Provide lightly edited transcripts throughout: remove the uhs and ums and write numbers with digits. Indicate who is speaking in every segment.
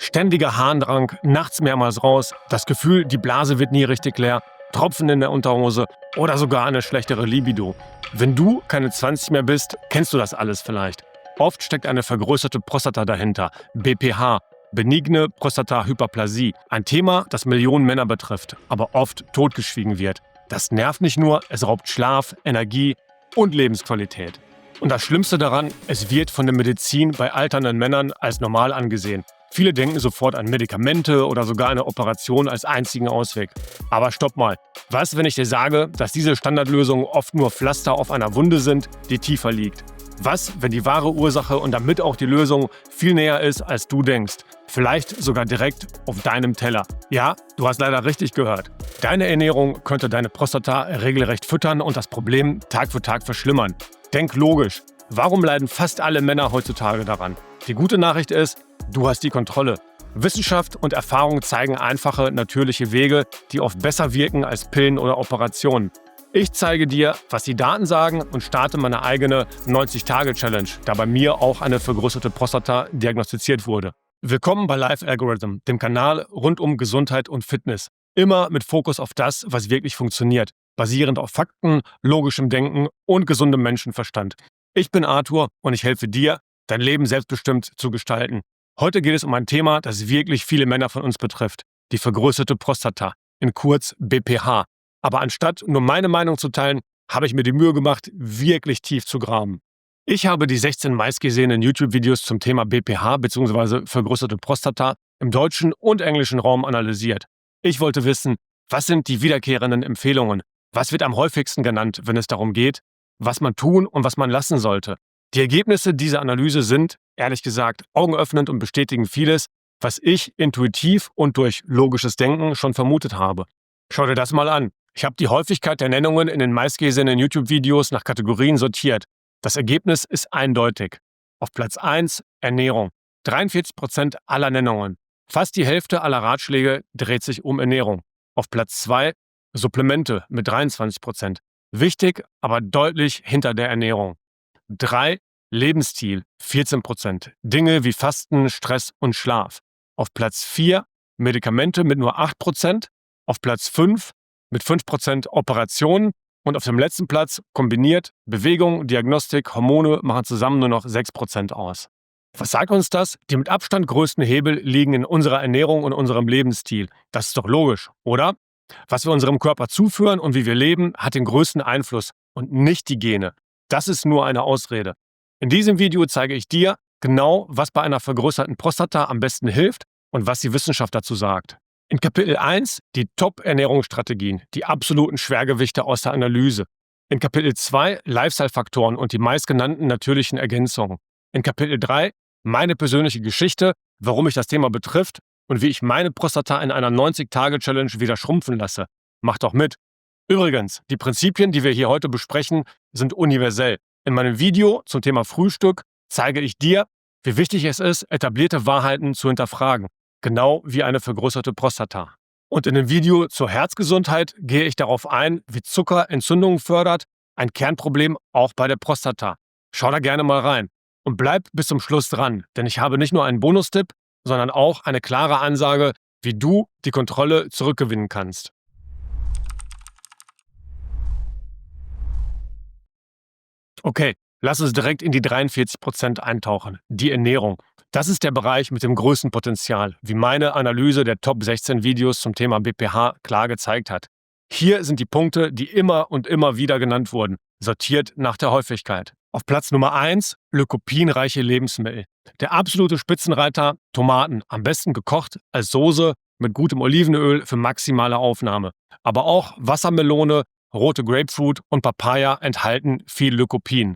Speaker 1: Ständiger Harndrang, nachts mehrmals raus, das Gefühl, die Blase wird nie richtig leer, Tropfen in der Unterhose oder sogar eine schlechtere Libido. Wenn du keine 20 mehr bist, kennst du das alles vielleicht. Oft steckt eine vergrößerte Prostata dahinter, BPH, benigne Prostatahyperplasie. Ein Thema, das Millionen Männer betrifft, aber oft totgeschwiegen wird. Das nervt nicht nur, es raubt Schlaf, Energie und Lebensqualität. Und das Schlimmste daran, es wird von der Medizin bei alternden Männern als normal angesehen. Viele denken sofort an Medikamente oder sogar eine Operation als einzigen Ausweg. Aber stopp mal. Was, wenn ich dir sage, dass diese Standardlösungen oft nur Pflaster auf einer Wunde sind, die tiefer liegt? Was, wenn die wahre Ursache und damit auch die Lösung viel näher ist, als du denkst? Vielleicht sogar direkt auf deinem Teller. Ja, du hast leider richtig gehört. Deine Ernährung könnte deine Prostata regelrecht füttern und das Problem Tag für Tag verschlimmern. Denk logisch. Warum leiden fast alle Männer heutzutage daran? Die gute Nachricht ist, du hast die Kontrolle. Wissenschaft und Erfahrung zeigen einfache, natürliche Wege, die oft besser wirken als Pillen oder Operationen. Ich zeige dir, was die Daten sagen und starte meine eigene 90-Tage-Challenge, da bei mir auch eine vergrößerte Prostata diagnostiziert wurde. Willkommen bei Life Algorithm, dem Kanal rund um Gesundheit und Fitness. Immer mit Fokus auf das, was wirklich funktioniert, basierend auf Fakten, logischem Denken und gesundem Menschenverstand. Ich bin Arthur und ich helfe dir, dein Leben selbstbestimmt zu gestalten. Heute geht es um ein Thema, das wirklich viele Männer von uns betrifft, die vergrößerte Prostata, in kurz BPH. Aber anstatt nur meine Meinung zu teilen, habe ich mir die Mühe gemacht, wirklich tief zu graben. Ich habe die 16 meistgesehenen YouTube-Videos zum Thema BPH bzw. vergrößerte Prostata im deutschen und englischen Raum analysiert. Ich wollte wissen, was sind die wiederkehrenden Empfehlungen? Was wird am häufigsten genannt, wenn es darum geht, was man tun und was man lassen sollte? Die Ergebnisse dieser Analyse sind, ehrlich gesagt, augenöffnend und bestätigen vieles, was ich intuitiv und durch logisches Denken schon vermutet habe. Schau dir das mal an. Ich habe die Häufigkeit der Nennungen in den meistgesehenen YouTube-Videos nach Kategorien sortiert. Das Ergebnis ist eindeutig. Auf Platz 1 Ernährung. 43% aller Nennungen. Fast die Hälfte aller Ratschläge dreht sich um Ernährung. Auf Platz 2 Supplemente mit 23%. Wichtig, aber deutlich hinter der Ernährung. 3 Lebensstil 14%. Dinge wie Fasten, Stress und Schlaf. Auf Platz 4 Medikamente mit nur 8%. Auf Platz 5 mit 5% Operationen. Und auf dem letzten Platz kombiniert Bewegung, Diagnostik, Hormone machen zusammen nur noch 6% aus. Was sagt uns das? Die mit Abstand größten Hebel liegen in unserer Ernährung und unserem Lebensstil. Das ist doch logisch, oder? Was wir unserem Körper zuführen und wie wir leben, hat den größten Einfluss und nicht die Gene. Das ist nur eine Ausrede. In diesem Video zeige ich dir genau, was bei einer vergrößerten Prostata am besten hilft und was die Wissenschaft dazu sagt. In Kapitel 1 die Top-Ernährungsstrategien, die absoluten Schwergewichte aus der Analyse. In Kapitel 2 Lifestyle-Faktoren und die meistgenannten natürlichen Ergänzungen. In Kapitel 3 meine persönliche Geschichte, warum mich das Thema betrifft und wie ich meine Prostata in einer 90-Tage-Challenge wieder schrumpfen lasse. Mach doch mit! Übrigens, die Prinzipien, die wir hier heute besprechen, sind universell. In meinem Video zum Thema Frühstück zeige ich dir, wie wichtig es ist, etablierte Wahrheiten zu hinterfragen. Genau wie eine vergrößerte Prostata. Und in dem Video zur Herzgesundheit gehe ich darauf ein, wie Zucker Entzündungen fördert, ein Kernproblem auch bei der Prostata. Schau da gerne mal rein. Und bleib bis zum Schluss dran, denn ich habe nicht nur einen Bonustipp, sondern auch eine klare Ansage, wie du die Kontrolle zurückgewinnen kannst. Okay, lass uns direkt in die 43% eintauchen, die Ernährung. Das ist der Bereich mit dem größten Potenzial, wie meine Analyse der Top 16 Videos zum Thema BPH klar gezeigt hat. Hier sind die Punkte, die immer und immer wieder genannt wurden, sortiert nach der Häufigkeit. Auf Platz Nummer 1 lycopinreiche Lebensmittel. Der absolute Spitzenreiter Tomaten, am besten gekocht als Soße mit gutem Olivenöl für maximale Aufnahme. Aber auch Wassermelone, rote Grapefruit und Papaya enthalten viel Lycopin.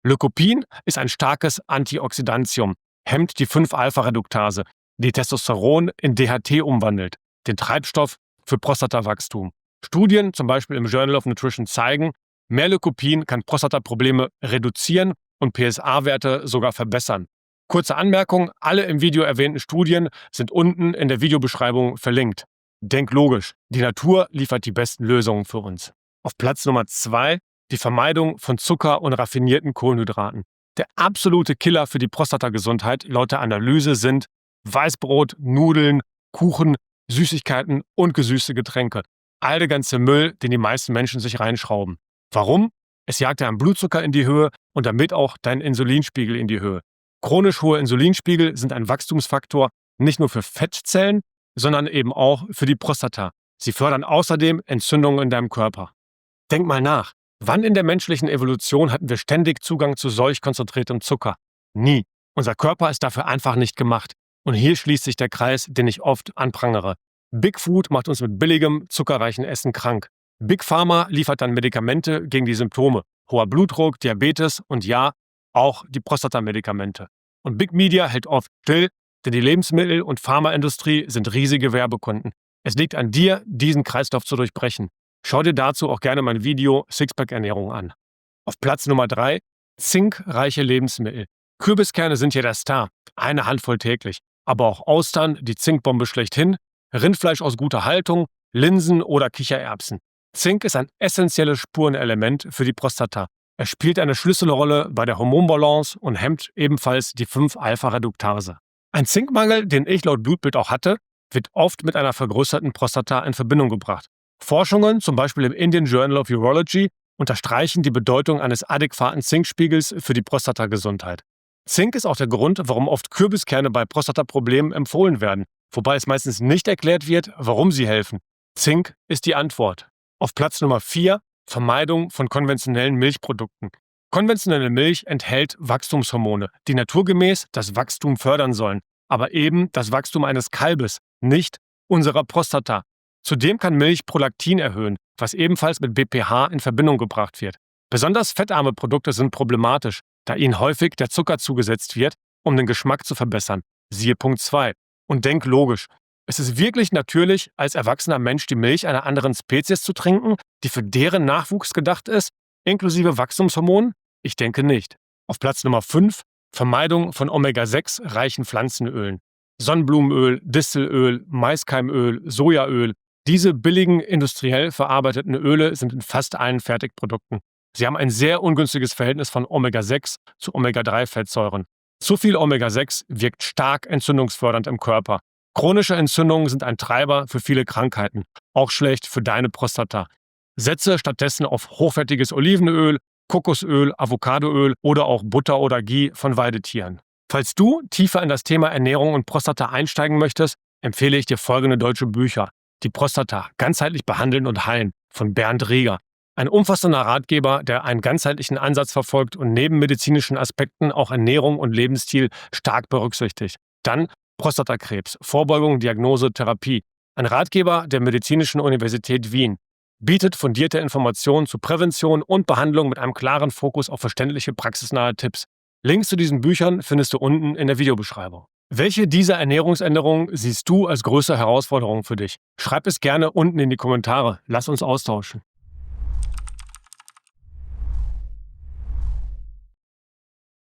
Speaker 1: Lycopin ist ein starkes Antioxidantium, hemmt die 5-Alpha-Reduktase, die Testosteron in DHT umwandelt, den Treibstoff für Prostatawachstum. Studien, zum Beispiel im Journal of Nutrition, zeigen, mehr Lycopin kann Prostataprobleme reduzieren und PSA-Werte sogar verbessern. Kurze Anmerkung, alle im Video erwähnten Studien sind unten in der Videobeschreibung verlinkt. Denk logisch, die Natur liefert die besten Lösungen für uns. Auf Platz Nummer 2 die Vermeidung von Zucker und raffinierten Kohlenhydraten. Der absolute Killer für die Prostatagesundheit laut der Analyse sind Weißbrot, Nudeln, Kuchen, Süßigkeiten und gesüßte Getränke. All der ganze Müll, den die meisten Menschen sich reinschrauben. Warum? Es jagt deinen Blutzucker in die Höhe und damit auch deinen Insulinspiegel in die Höhe. Chronisch hohe Insulinspiegel sind ein Wachstumsfaktor nicht nur für Fettzellen, sondern eben auch für die Prostata. Sie fördern außerdem Entzündungen in deinem Körper. Denk mal nach. Wann in der menschlichen Evolution hatten wir ständig Zugang zu solch konzentriertem Zucker? Nie. Unser Körper ist dafür einfach nicht gemacht. Und hier schließt sich der Kreis, den ich oft anprangere. Big Food macht uns mit billigem, zuckerreichen Essen krank. Big Pharma liefert dann Medikamente gegen die Symptome. Hoher Blutdruck, Diabetes und ja, auch die Prostatamedikamente. Und Big Media hält oft still, denn die Lebensmittel- und Pharmaindustrie sind riesige Werbekunden. Es liegt an dir, diesen Kreislauf zu durchbrechen. Schau dir dazu auch gerne mein Video Sixpack-Ernährung an. Auf Platz Nummer 3, zinkreiche Lebensmittel. Kürbiskerne sind hier der Star, eine Handvoll täglich. Aber auch Austern, die Zinkbombe schlechthin, Rindfleisch aus guter Haltung, Linsen oder Kichererbsen. Zink ist ein essentielles Spurenelement für die Prostata. Er spielt eine Schlüsselrolle bei der Hormonbalance und hemmt ebenfalls die 5-Alpha-Reduktase. Ein Zinkmangel, den ich laut Blutbild auch hatte, wird oft mit einer vergrößerten Prostata in Verbindung gebracht. Forschungen, zum Beispiel im Indian Journal of Urology, unterstreichen die Bedeutung eines adäquaten Zinkspiegels für die Prostatagesundheit. Zink ist auch der Grund, warum oft Kürbiskerne bei Prostataproblemen empfohlen werden, wobei es meistens nicht erklärt wird, warum sie helfen. Zink ist die Antwort. Auf Platz Nummer 4, Vermeidung von konventionellen Milchprodukten. Konventionelle Milch enthält Wachstumshormone, die naturgemäß das Wachstum fördern sollen, aber eben das Wachstum eines Kalbes, nicht unserer Prostata. Zudem kann Milch Prolaktin erhöhen, was ebenfalls mit BPH in Verbindung gebracht wird. Besonders fettarme Produkte sind problematisch, da ihnen häufig der Zucker zugesetzt wird, um den Geschmack zu verbessern. Siehe Punkt 2. Und denk logisch. Es ist wirklich natürlich, als erwachsener Mensch die Milch einer anderen Spezies zu trinken, die für deren Nachwuchs gedacht ist, inklusive Wachstumshormonen? Ich denke nicht. Auf Platz Nummer 5, Vermeidung von Omega-6 reichen Pflanzenölen. Sonnenblumenöl, Distelöl, Maiskeimöl, Sojaöl. Diese billigen, industriell verarbeiteten Öle sind in fast allen Fertigprodukten. Sie haben ein sehr ungünstiges Verhältnis von Omega-6 zu Omega-3-Fettsäuren. Zu viel Omega-6 wirkt stark entzündungsfördernd im Körper. Chronische Entzündungen sind ein Treiber für viele Krankheiten, auch schlecht für deine Prostata. Setze stattdessen auf hochwertiges Olivenöl, Kokosöl, Avocadoöl oder auch Butter oder Ghee von Weidetieren. Falls du tiefer in das Thema Ernährung und Prostata einsteigen möchtest, empfehle ich dir folgende deutsche Bücher. Die Prostata, ganzheitlich behandeln und heilen von Bernd Rieger. Ein umfassender Ratgeber, der einen ganzheitlichen Ansatz verfolgt und neben medizinischen Aspekten auch Ernährung und Lebensstil stark berücksichtigt. Dann Prostatakrebs, Vorbeugung, Diagnose, Therapie. Ein Ratgeber der Medizinischen Universität Wien. Bietet fundierte Informationen zu Prävention und Behandlung mit einem klaren Fokus auf verständliche, praxisnahe Tipps. Links zu diesen Büchern findest du unten in der Videobeschreibung. Welche dieser Ernährungsänderungen siehst du als größte Herausforderung für dich? Schreib es gerne unten in die Kommentare. Lass uns austauschen.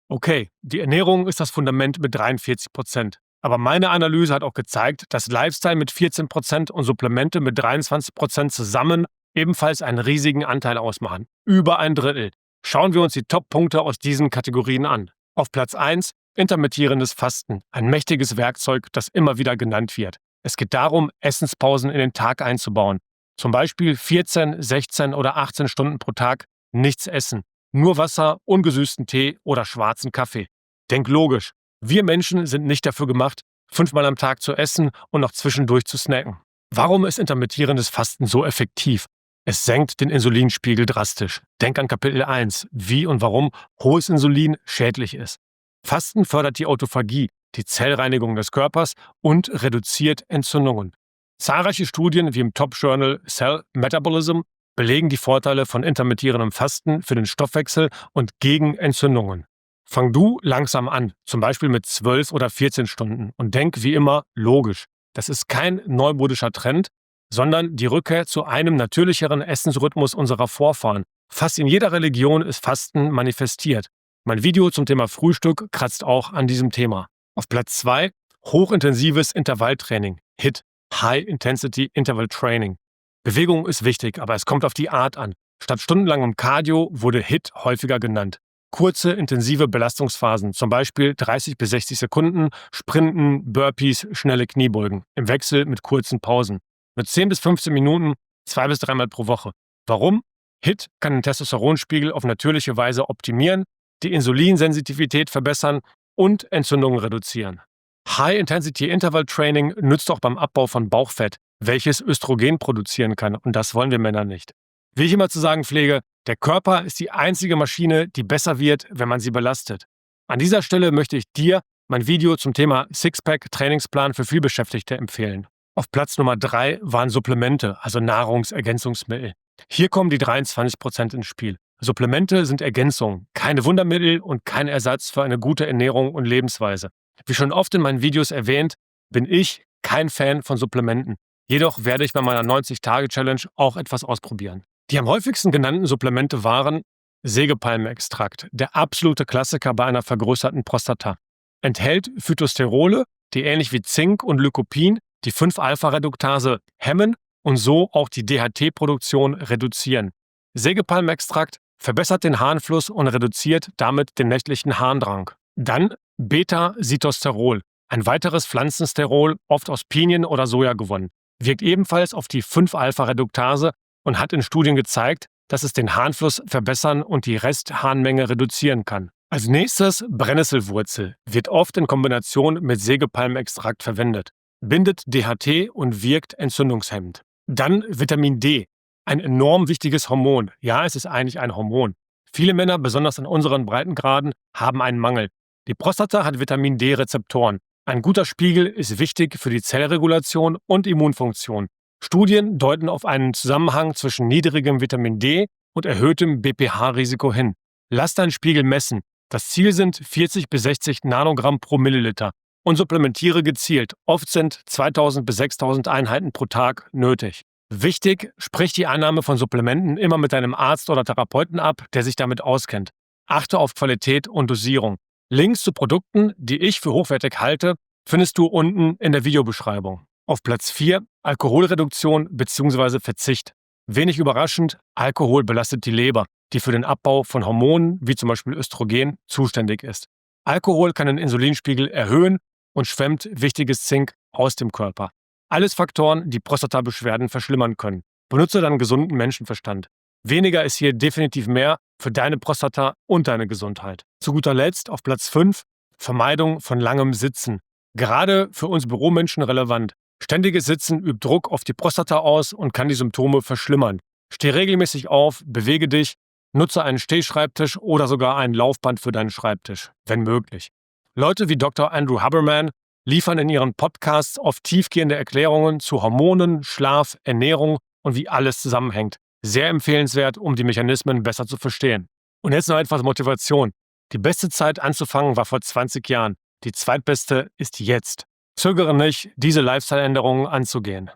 Speaker 1: Okay, die Ernährung ist das Fundament mit 43%. Aber meine Analyse hat auch gezeigt, dass Lifestyle mit 14% und Supplemente mit 23% zusammen ebenfalls einen riesigen Anteil ausmachen. Über ein Drittel. Schauen wir uns die Top-Punkte aus diesen Kategorien an. Auf Platz 1 intermittierendes Fasten, ein mächtiges Werkzeug, das immer wieder genannt wird. Es geht darum, Essenspausen in den Tag einzubauen. Zum Beispiel 14, 16 oder 18 Stunden pro Tag nichts essen. Nur Wasser, ungesüßten Tee oder schwarzen Kaffee. Denk logisch. Wir Menschen sind nicht dafür gemacht, 5-mal am Tag zu essen und noch zwischendurch zu snacken. Warum ist intermittierendes Fasten so effektiv? Es senkt den Insulinspiegel drastisch. Denk an Kapitel 1, wie und warum hohes Insulin schädlich ist. Fasten fördert die Autophagie, die Zellreinigung des Körpers und reduziert Entzündungen. Zahlreiche Studien wie im Top-Journal Cell Metabolism belegen die Vorteile von intermittierendem Fasten für den Stoffwechsel und gegen Entzündungen. Fang du langsam an, zum Beispiel mit 12 oder 14 Stunden und denk wie immer logisch. Das ist kein neumodischer Trend, sondern die Rückkehr zu einem natürlicheren Essensrhythmus unserer Vorfahren. Fast in jeder Religion ist Fasten manifestiert. Mein Video zum Thema Frühstück kratzt auch an diesem Thema. Auf Platz 2, hochintensives Intervalltraining, HIIT, High Intensity Interval Training. Bewegung ist wichtig, aber es kommt auf die Art an. Statt stundenlangem Cardio wurde HIIT häufiger genannt. Kurze, intensive Belastungsphasen, zum Beispiel 30 bis 60 Sekunden, Sprinten, Burpees, schnelle Kniebeugen, im Wechsel mit kurzen Pausen. Mit 10 bis 15 Minuten, 2 bis 3 Mal pro Woche. Warum? HIIT kann den Testosteronspiegel auf natürliche Weise optimieren, die Insulinsensitivität verbessern und Entzündungen reduzieren. High-Intensity-Interval-Training nützt auch beim Abbau von Bauchfett, welches Östrogen produzieren kann, und das wollen wir Männer nicht. Wie ich immer zu sagen pflege, der Körper ist die einzige Maschine, die besser wird, wenn man sie belastet. An dieser Stelle möchte ich dir mein Video zum Thema Sixpack-Trainingsplan für Vielbeschäftigte empfehlen. Auf Platz Nummer 3 waren Supplemente, also Nahrungsergänzungsmittel. Hier kommen die 23% ins Spiel. Supplemente sind Ergänzungen, keine Wundermittel und kein Ersatz für eine gute Ernährung und Lebensweise. Wie schon oft in meinen Videos erwähnt, bin ich kein Fan von Supplementen. Jedoch werde ich bei meiner 90-Tage-Challenge auch etwas ausprobieren. Die am häufigsten genannten Supplemente waren Sägepalmenextrakt, der absolute Klassiker bei einer vergrößerten Prostata. Enthält Phytosterole, die ähnlich wie Zink und Lycopin die 5-Alpha-Reduktase hemmen und so auch die DHT-Produktion reduzieren. Sägepalmenextrakt verbessert den Harnfluss und reduziert damit den nächtlichen Harndrang. Dann Beta-Sitosterol, ein weiteres Pflanzensterol, oft aus Pinien oder Soja gewonnen. Wirkt ebenfalls auf die 5-Alpha-Reduktase und hat in Studien gezeigt, dass es den Harnfluss verbessern und die Restharnmenge reduzieren kann. Als nächstes Brennnesselwurzel, wird oft in Kombination mit Sägepalmenextrakt verwendet, bindet DHT und wirkt entzündungshemmend. Dann Vitamin D, ein enorm wichtiges Hormon. Ja, es ist eigentlich ein Hormon. Viele Männer, besonders in unseren Breitengraden, haben einen Mangel. Die Prostata hat Vitamin D-Rezeptoren. Ein guter Spiegel ist wichtig für die Zellregulation und Immunfunktion. Studien deuten auf einen Zusammenhang zwischen niedrigem Vitamin D und erhöhtem BPH-Risiko hin. Lass deinen Spiegel messen. Das Ziel sind 40 bis 60 Nanogramm pro Milliliter und supplementiere gezielt. Oft sind 2000 bis 6000 Einheiten pro Tag nötig. Wichtig, sprich die Einnahme von Supplementen immer mit deinem Arzt oder Therapeuten ab, der sich damit auskennt. Achte auf Qualität und Dosierung. Links zu Produkten, die ich für hochwertig halte, findest du unten in der Videobeschreibung. Auf Platz 4 Alkoholreduktion bzw. Verzicht. Wenig überraschend, Alkohol belastet die Leber, die für den Abbau von Hormonen, wie zum Beispiel Östrogen, zuständig ist. Alkohol kann den Insulinspiegel erhöhen und schwemmt wichtiges Zink aus dem Körper. Alles Faktoren, die Prostatabeschwerden verschlimmern können. Benutze deinen gesunden Menschenverstand. Weniger ist hier definitiv mehr für deine Prostata und deine Gesundheit. Zu guter Letzt auf Platz 5 Vermeidung von langem Sitzen. Gerade für uns Büromenschen relevant. Ständiges Sitzen übt Druck auf die Prostata aus und kann die Symptome verschlimmern. Steh regelmäßig auf, bewege dich, nutze einen Stehschreibtisch oder sogar ein Laufband für deinen Schreibtisch, wenn möglich. Leute wie Dr. Andrew Huberman liefern in ihren Podcasts oft tiefgehende Erklärungen zu Hormonen, Schlaf, Ernährung und wie alles zusammenhängt. Sehr empfehlenswert, um die Mechanismen besser zu verstehen. Und jetzt noch etwas Motivation. Die beste Zeit anzufangen war vor 20 Jahren. Die zweitbeste ist jetzt. Zögere nicht, diese Lifestyle-Änderungen anzugehen.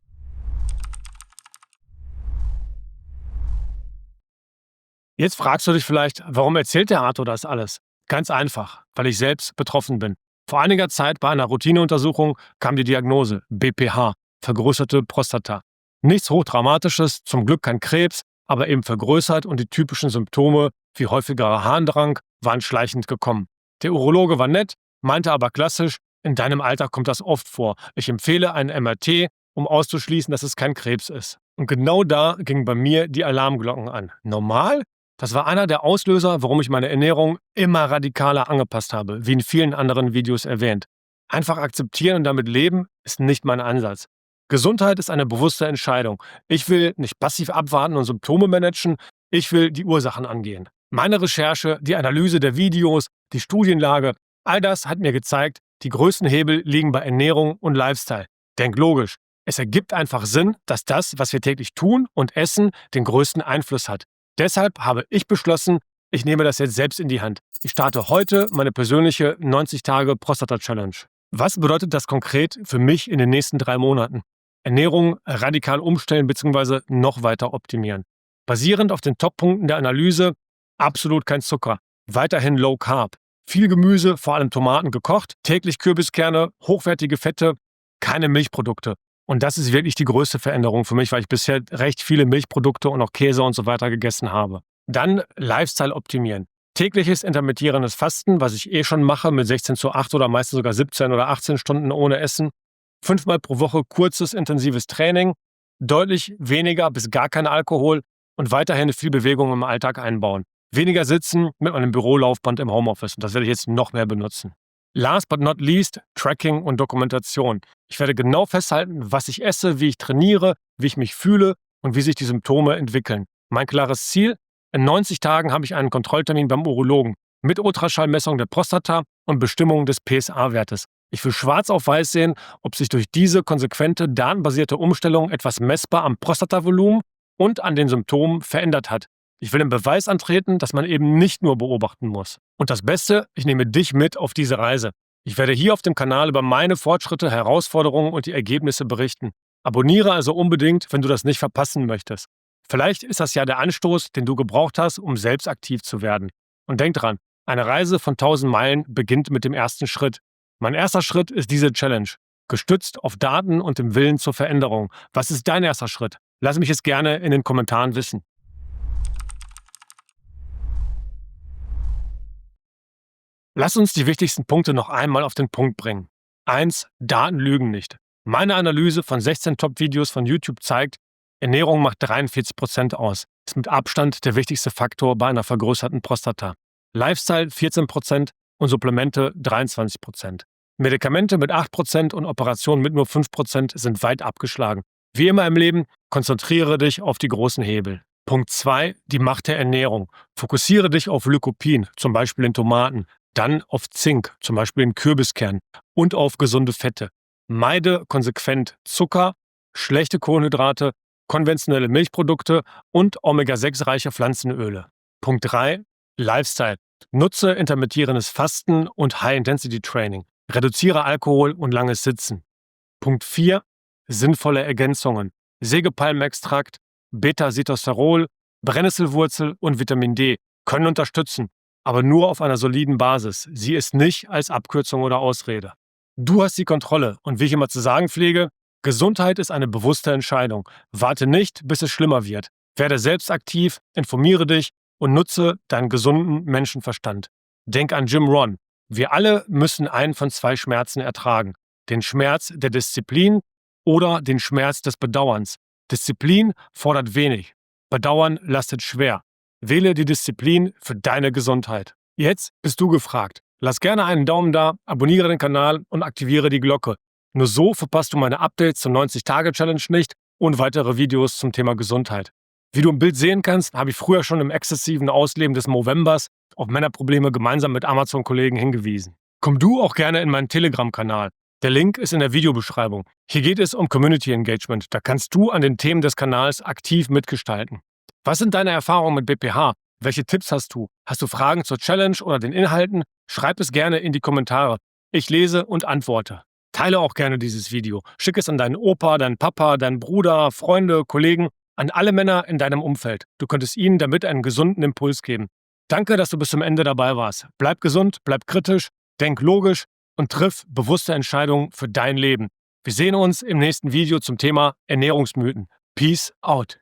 Speaker 1: Jetzt fragst du dich vielleicht, warum erzählt der Arthur das alles? Ganz einfach, weil ich selbst betroffen bin. Vor einiger Zeit bei einer Routineuntersuchung kam die Diagnose BPH, vergrößerte Prostata. Nichts Hochdramatisches, zum Glück kein Krebs, aber eben vergrößert und die typischen Symptome wie häufigerer Harndrang waren schleichend gekommen. Der Urologe war nett, meinte aber klassisch, in deinem Alter kommt das oft vor. Ich empfehle ein MRT, um auszuschließen, dass es kein Krebs ist. Und genau da gingen bei mir die Alarmglocken an. Normal? Das war einer der Auslöser, warum ich meine Ernährung immer radikaler angepasst habe, wie in vielen anderen Videos erwähnt. Einfach akzeptieren und damit leben ist nicht mein Ansatz. Gesundheit ist eine bewusste Entscheidung. Ich will nicht passiv abwarten und Symptome managen, ich will die Ursachen angehen. Meine Recherche, die Analyse der Videos, die Studienlage, all das hat mir gezeigt, die größten Hebel liegen bei Ernährung und Lifestyle. Denk logisch. Es ergibt einfach Sinn, dass das, was wir täglich tun und essen, den größten Einfluss hat. Deshalb habe ich beschlossen, ich nehme das jetzt selbst in die Hand. Ich starte heute meine persönliche 90-Tage-Prostata-Challenge. Was bedeutet das konkret für mich in den nächsten 3 Monaten? Ernährung radikal umstellen bzw. noch weiter optimieren. Basierend auf den Top-Punkten der Analyse, absolut kein Zucker, weiterhin Low Carb, viel Gemüse, vor allem Tomaten gekocht, täglich Kürbiskerne, hochwertige Fette, keine Milchprodukte. Und das ist wirklich die größte Veränderung für mich, weil ich bisher recht viele Milchprodukte und auch Käse und so weiter gegessen habe. Dann Lifestyle optimieren. Tägliches intermittierendes Fasten, was ich schon mache mit 16:8 oder meistens sogar 17 oder 18 Stunden ohne Essen. 5-mal pro Woche kurzes, intensives Training, deutlich weniger bis gar kein Alkohol und weiterhin viel Bewegung im Alltag einbauen. Weniger sitzen mit meinem Bürolaufband im Homeoffice und das werde ich jetzt noch mehr benutzen. Last but not least, Tracking und Dokumentation. Ich werde genau festhalten, was ich esse, wie ich trainiere, wie ich mich fühle und wie sich die Symptome entwickeln. Mein klares Ziel: In 90 Tagen habe ich einen Kontrolltermin beim Urologen mit Ultraschallmessung der Prostata und Bestimmung des PSA-Wertes. Ich will schwarz auf weiß sehen, ob sich durch diese konsequente, datenbasierte Umstellung etwas messbar am Prostatavolumen und an den Symptomen verändert hat. Ich will den Beweis antreten, dass man eben nicht nur beobachten muss. Und das Beste: Ich nehme dich mit auf diese Reise. Ich werde hier auf dem Kanal über meine Fortschritte, Herausforderungen und die Ergebnisse berichten. Abonniere also unbedingt, wenn du das nicht verpassen möchtest. Vielleicht ist das ja der Anstoß, den du gebraucht hast, um selbst aktiv zu werden. Und denk dran, eine Reise von 1000 Meilen beginnt mit dem ersten Schritt. Mein erster Schritt ist diese Challenge, gestützt auf Daten und dem Willen zur Veränderung. Was ist dein erster Schritt? Lass mich es gerne in den Kommentaren wissen. Lass uns die wichtigsten Punkte noch einmal auf den Punkt bringen. 1. Daten lügen nicht. Meine Analyse von 16 Top-Videos von YouTube zeigt, Ernährung macht 43% aus. Ist mit Abstand der wichtigste Faktor bei einer vergrößerten Prostata. Lifestyle 14% und Supplemente 23%. Medikamente mit 8% und Operationen mit nur 5% sind weit abgeschlagen. Wie immer im Leben, konzentriere dich auf die großen Hebel. Punkt 2. Die Macht der Ernährung. Fokussiere dich auf Lycopin, zum Beispiel in Tomaten, dann auf Zink, zum Beispiel in Kürbiskernen und auf gesunde Fette. Meide konsequent Zucker, schlechte Kohlenhydrate, konventionelle Milchprodukte und Omega-6-reiche Pflanzenöle. Punkt 3. Lifestyle. Nutze intermittierendes Fasten und High-Intensity-Training. Reduziere Alkohol und langes Sitzen. Punkt 4. Sinnvolle Ergänzungen. Sägepalmenextrakt, Beta-Sitosterol, Brennnesselwurzel und Vitamin D können unterstützen, aber nur auf einer soliden Basis. Sieh es nicht als Abkürzung oder Ausrede. Du hast die Kontrolle und wie ich immer zu sagen pflege, Gesundheit ist eine bewusste Entscheidung. Warte nicht, bis es schlimmer wird. Werde selbst aktiv, informiere dich und nutze deinen gesunden Menschenverstand. Denk an Jim Rohn. Wir alle müssen einen von 2 Schmerzen ertragen. Den Schmerz der Disziplin oder den Schmerz des Bedauerns. Disziplin fordert wenig. Bedauern lastet schwer. Wähle die Disziplin für deine Gesundheit. Jetzt bist du gefragt. Lass gerne einen Daumen da, abonniere den Kanal und aktiviere die Glocke. Nur so verpasst du meine Updates zur 90-Tage-Challenge nicht und weitere Videos zum Thema Gesundheit. Wie du im Bild sehen kannst, habe ich früher schon im exzessiven Ausleben des Movembers auf Männerprobleme gemeinsam mit Amazon-Kollegen hingewiesen. Komm du auch gerne in meinen Telegram-Kanal. Der Link ist in der Videobeschreibung. Hier geht es um Community Engagement. Da kannst du an den Themen des Kanals aktiv mitgestalten. Was sind deine Erfahrungen mit BPH? Welche Tipps hast du? Hast du Fragen zur Challenge oder den Inhalten? Schreib es gerne in die Kommentare. Ich lese und antworte. Teile auch gerne dieses Video. Schick es an deinen Opa, deinen Papa, deinen Bruder, Freunde, Kollegen, an alle Männer in deinem Umfeld. Du könntest ihnen damit einen gesunden Impuls geben. Danke, dass du bis zum Ende dabei warst. Bleib gesund, bleib kritisch, denk logisch und triff bewusste Entscheidungen für dein Leben. Wir sehen uns im nächsten Video zum Thema Ernährungsmythen. Peace out.